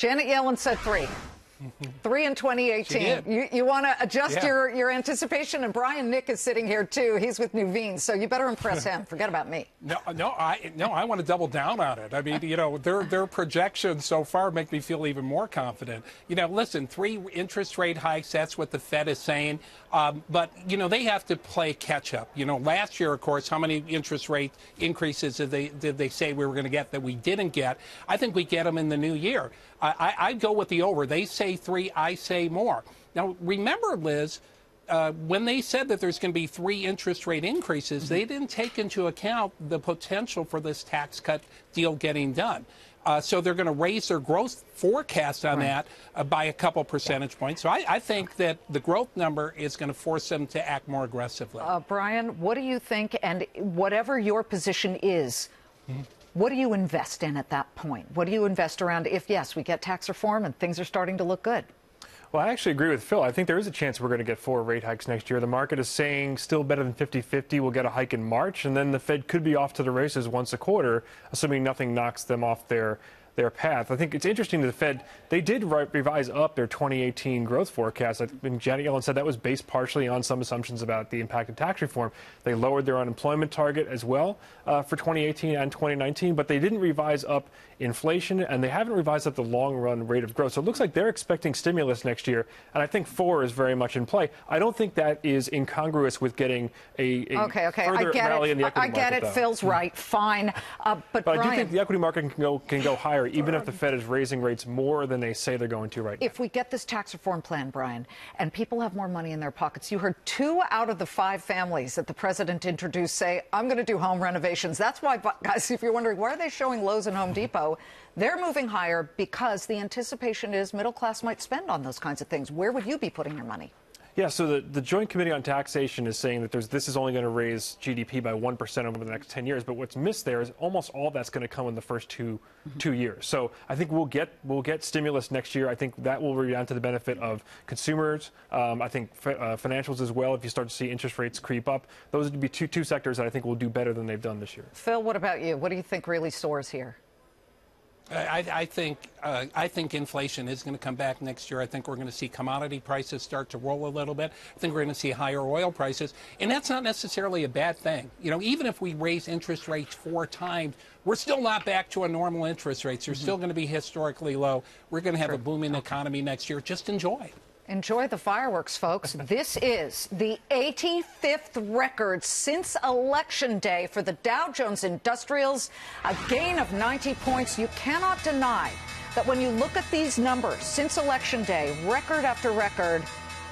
Janet Yellen said 3. 3 in 2018. You want to adjust your anticipation, and Brian Nick is sitting here too. He's with Nuveen, so you better impress him. Forget about me. I want to double down on it. I mean, their projections so far make me feel even more confident. Listen, 3 interest rate hikes. That's what the Fed is saying. But they have to play catch up. Last year, of course, how many interest rate increases did they say we were going to get that we didn't get? I think we get them in the new year. I'd go with the over. They say 3, I say more. Now, remember, Liz, when they said that there's going to be 3 interest rate increases, they didn't take into account the potential for this tax cut deal getting done. So they're going to raise their growth forecast on that by a couple percentage points. So I think that the growth number is going to force them to act more aggressively. Brian, what do you think? And whatever your position is, what do you invest in at that point? What do you invest around if, yes, we get tax reform and things are starting to look good? Well, I actually agree with Phil. I think there is a chance we're going to get 4 rate hikes next year. The market is saying still better than 50-50. We'll get a hike in March, and then the Fed could be off to the races once a quarter, assuming nothing knocks them off their path. I think it's interesting that the Fed, they did revise up their 2018 growth forecast. I think Janet Yellen said that was based partially on some assumptions about the impact of tax reform. They lowered their unemployment target as well for 2018 and 2019, but they didn't revise up inflation, and they haven't revised up the long-run rate of growth. So it looks like they're expecting stimulus next year, and I think 4 is very much in play. I don't think that is incongruous with getting a further rally in the equity market. I get it. Phil's right. Fine. But Brian, I do think the equity market can go higher, even if the Fed is raising rates more than they say they're going to right now. If we get this tax reform plan, Brian, and people have more money in their pockets, you heard 2 out of the 5 families that the president introduced say, I'm going to do home renovations. That's why, guys, if you're wondering, why are they showing Lowe's and Home Depot? They're moving higher because the anticipation is middle class might spend on those kinds of things. Where would you be putting your money? Yeah, so the Joint Committee on Taxation is saying that this is only going to raise GDP by 1% over the next 10 years. But what's missed there is almost all that's going to come in the first two years. So I think we'll get stimulus next year. I think that will redound to the benefit of consumers. I think financials as well. If you start to see interest rates creep up, those would be two sectors that I think will do better than they've done this year. Phil, what about you? What do you think really soars here? I think inflation is going to come back next year. I think we're going to see commodity prices start to roll a little bit. I think we're going to see higher oil prices, and that's not necessarily a bad thing. Even if we raise interest rates 4 times, we're still not back to a normal interest rates. They're still going to be historically low. We're going to have a booming economy next year. Just enjoy. Enjoy the fireworks, folks. This is the 85th record since Election Day for the Dow Jones Industrials, a gain of 90 points. You cannot deny that when you look at these numbers since Election Day, record after record,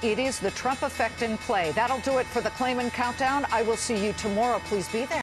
it is the Trump effect in play. That'll do it for the Claim and Countdown. I will see you tomorrow. Please be there.